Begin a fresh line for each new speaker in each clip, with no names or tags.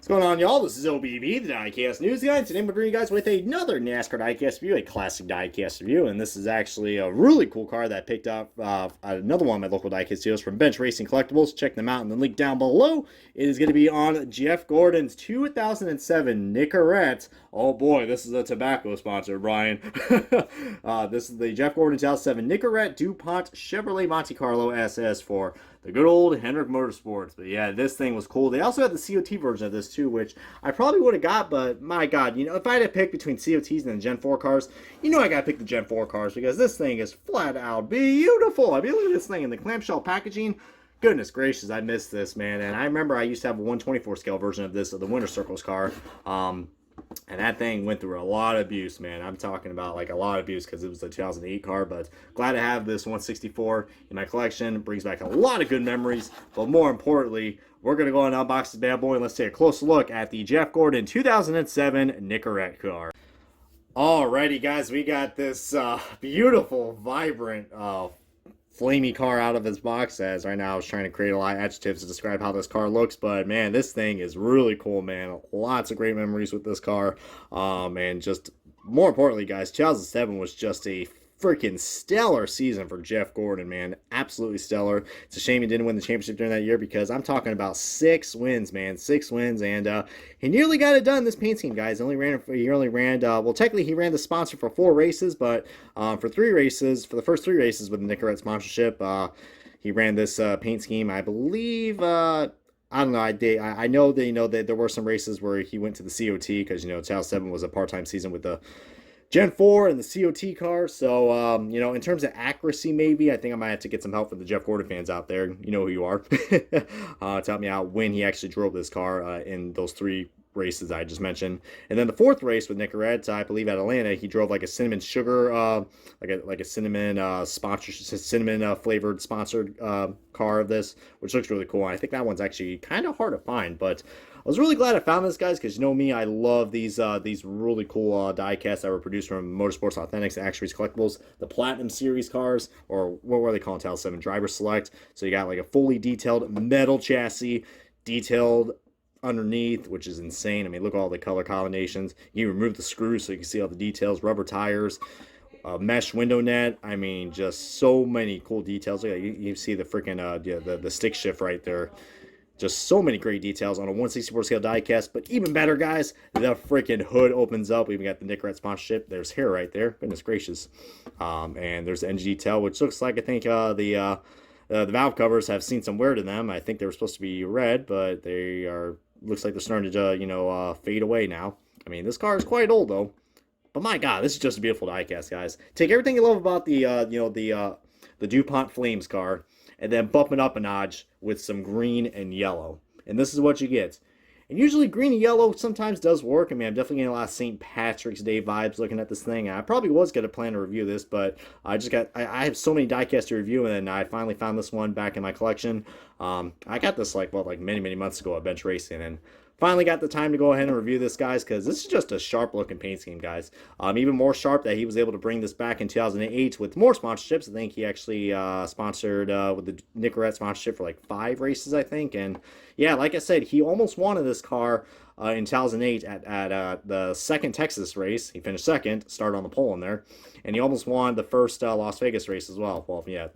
What's going on, y'all? This is OBB, the Diecast News Guy, and today I'm bringing you guys with another NASCAR Diecast review, a classic Diecast review, and this is actually a really cool car that I picked up another one of my local Diecast dealers from Bench Racing Collectibles. Check them out in the link down below. It is going to be on Jeff Gordon's 2007 Nicorette. Oh boy, this is a tobacco sponsor, Brian. This is the Jeff Gordon 2007 Nicorette DuPont Chevrolet Monte Carlo SS for the good old Hendrick Motorsports. But yeah, this thing was cool. They also had the COT version of this too, which I probably would have got, but my god, you know, if I had to pick between COTs and the Gen 4 cars, you know I gotta pick the Gen 4 cars because this thing is flat out beautiful. I mean, look at this thing in the clamshell packaging. Goodness gracious, I missed this, man. And I remember I used to have a 124 scale version of this, of the Winter Circles car. And that thing went through a lot of abuse, man. I'm talking about like a lot of abuse because it was a 2008 car. But glad to have this 164 in my collection. It brings back a lot of good memories. But more importantly, we're going to go and unbox this bad boy and let's take a close look at the Jeff Gordon 2007 Nicorette car. Alrighty, guys, we got this beautiful, vibrant, flamey car out of his box. As right now I was trying to create a lot of adjectives to describe how this car looks, but man, this thing is really cool, man. Lots of great memories with this car, and just more importantly, guys, 2007 was just a freaking stellar season for Jeff Gordon, man. Absolutely stellar. It's a shame he didn't win the championship during that year because I'm talking about 6 wins, man. 6 wins, and he nearly got it done this paint scheme, guys. He only ran, well, technically he ran the sponsor for 4 races, but for 3 races, for the first 3 races with the Nicorette sponsorship, he ran this paint scheme, I believe. I don't know. I know that, you know, that there were some races where he went to the COT because, you know, 2007 was a part-time season with the Gen 4 and the COT car. So, you know, in terms of accuracy, maybe, I think I might have to get some help from the Jeff Gordon fans out there. You know who you are. To help me out when he actually drove this car in those 3 races I just mentioned. And then the 4th race with Nicorette, I believe at Atlanta, he drove like a cinnamon sugar, like a cinnamon cinnamon flavored sponsored car of this, which looks really cool. And I think that one's actually kind of hard to find, but I was really glad I found this, guys, because you know me, I love these really cool die-casts that were produced from Motorsports Authentics and Actuaries Collectibles, the Platinum Series cars, or what were they called, 2007 Driver Select. So you got like a fully detailed metal chassis, detailed underneath, which is insane. I mean, look at all the color combinations. You remove the screws so you can see all the details, rubber tires, mesh window net. I mean, just so many cool details. You see the freaking the stick shift right there. Just so many great details on a 164 scale diecast. But even better, guys, the freaking hood opens up. We even got the Nicorette sponsorship. There's hair right there. Goodness gracious. And there's the engine detail, which looks like, I think the valve covers have seen some wear to them. I think they were supposed to be red, but they are, looks like they're starting to fade away now. I mean, this car is quite old though. But my god, this is just a beautiful diecast, guys. Take everything you love about the the DuPont Flames car and then bump it up a notch with some green and yellow. And this is what you get. And usually green and yellow sometimes does work. I mean, I'm definitely getting a lot of St. Patrick's Day vibes looking at this thing. I probably was going to plan to review this, but I have so many diecasts to review, and I finally found this one back in my collection. I got this like many months ago at Bench Racing, and finally got the time to go ahead and review this, guys, because this is just a sharp looking paint scheme, guys. Even more sharp that he was able to bring this back in 2008 with more sponsorships. I think he actually sponsored with the Nicorette sponsorship for like 5 races, I think. And yeah, like I said, he almost wanted this car in 2008 at the 2nd Texas race. He finished 2nd, started on the pole in there, and he almost won the first Las Vegas race as well. Well, yeah,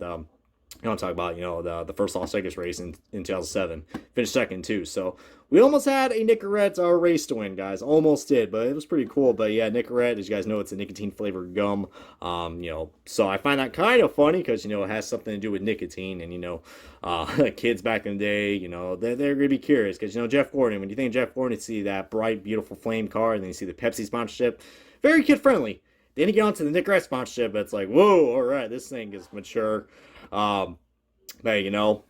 you want to talk about, you know, the first Las Vegas race in 2007. Finished 2nd, too. So we almost had a Nicorette race to win, guys. Almost did, but it was pretty cool. But yeah, Nicorette, as you guys know, it's a nicotine-flavored gum. You know, so I find that kind of funny because, you know, it has something to do with nicotine. And, you know, kids back in the day, you know, they're going to be curious because, you know, Jeff Gordon, when you think of Jeff Gordon, you see that bright, beautiful flame car, and then you see the Pepsi sponsorship. Very kid-friendly. Then you get onto the Nicorette sponsorship, it's like, whoa, all right, this thing is mature. But, you know,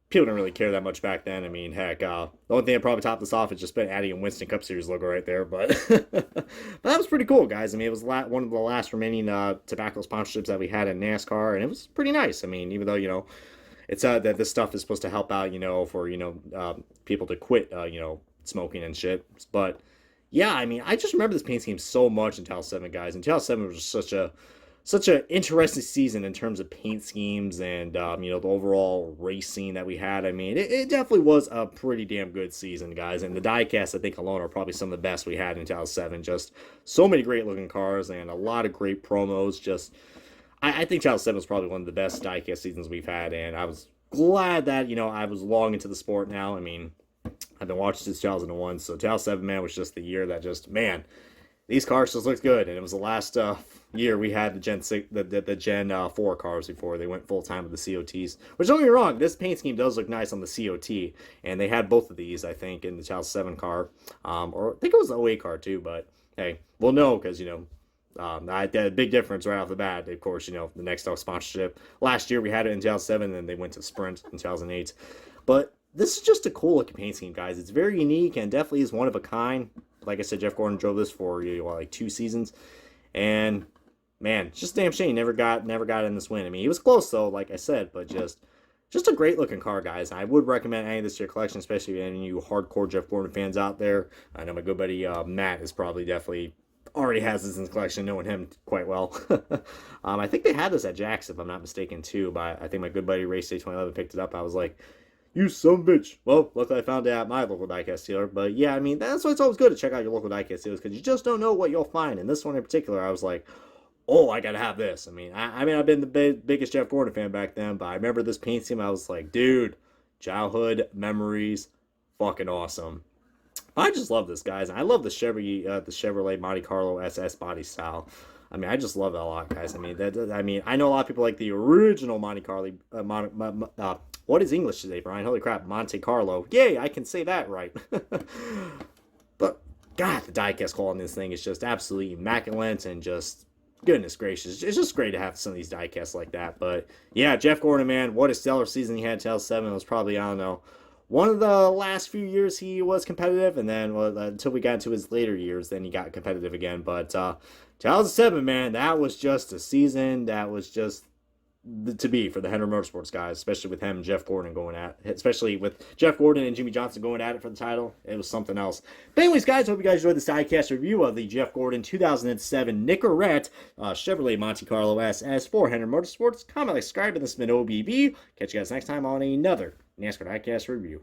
people didn't really care that much back then. I mean, heck, the only thing that probably topped this off is just adding a Winston Cup Series logo right there. But, but that was pretty cool, guys. I mean, it was one of the last remaining tobacco sponsorships that we had in NASCAR, and it was pretty nice. I mean, even though, you know, it's that this stuff is supposed to help out, you know, for, you know, people to quit, you know, smoking and shit. But yeah, I mean, I just remember this paint scheme so much in 2007, guys. And 2007 was just such a such an interesting season in terms of paint schemes and the overall racing that we had. I mean, it definitely was a pretty damn good season, guys. And the diecast, I think, alone are probably some of the best we had in 2007. Just so many great looking cars and a lot of great promos. Just I think 2007 was probably one of the best diecast seasons we've had, and I was glad that I was long into the sport now. I mean, I've been watching since 2001, so 2007, man, was just the year that just, man, these cars just looked good, and it was the last year we had the Gen 6, the Gen 4 cars before they went full time with the COTs. Which, don't get me wrong, this paint scheme does look nice on the COT, and they had both of these, I think, in the 2007 car, or I think it was the 08 car too. But hey, we'll know because I had a big difference right off the bat. Of course, the Next Dog sponsorship. Last year we had it in 2007, and then they went to Sprint in 2008. But this is just a cool looking paint scheme, guys. It's very unique and definitely is one of a kind. Like I said, Jeff Gordon drove this for like 2 seasons, and man, it's just a damn shame he never got in this win. I mean, he was close though, like I said, but just a great looking car, guys. I would recommend adding this to your collection, especially any of you hardcore Jeff Gordon fans out there. I know my good buddy Matt is probably definitely already has this in his collection, knowing him quite well. I think they had this at Jack's, if I'm not mistaken, too. But I think my good buddy Race Day 2011 picked it up. I was like, you son of a bitch. Well, luckily I found it at my local diecast dealer. But yeah, I mean, that's why it's always good to check out your local diecast dealers, because you just don't know what you'll find. And this one in particular, I was like, oh, I gotta have this. I mean, I've been the biggest Jeff Gordon fan back then, but I remember this paint scheme. I was like, dude, childhood memories, fucking awesome. I just love this, guys. I love the Chevrolet Monte Carlo SS body style. I mean, I just love that a lot, guys. I mean, I know a lot of people like the original Monte Carlo. What is English today, Brian? Holy crap, Monte Carlo. Yay, I can say that right. But God, the diecast quality on this thing is just absolutely immaculate, and just goodness gracious, it's just great to have some of these diecasts like that. But yeah, Jeff Gordon, man, what a stellar season he had in 2007. It was probably, I don't know, one of the last few years he was competitive, and then until we got into his later years, then he got competitive again. But 2007, man, that was just a season that was just to be for the Henry Motorsports guys, especially with him and Jeff Gordon going at it, especially with Jeff Gordon and Jimmy Johnson going at it for the title. It was something else. But anyways, guys, hope you guys enjoyed this diecast review of the Jeff Gordon 2007 Nicorette Chevrolet Monte Carlo SS for Henry Motorsports. Comment, like, subscribe, and this has been OBB. Catch you guys next time on another NASCAR diecast review.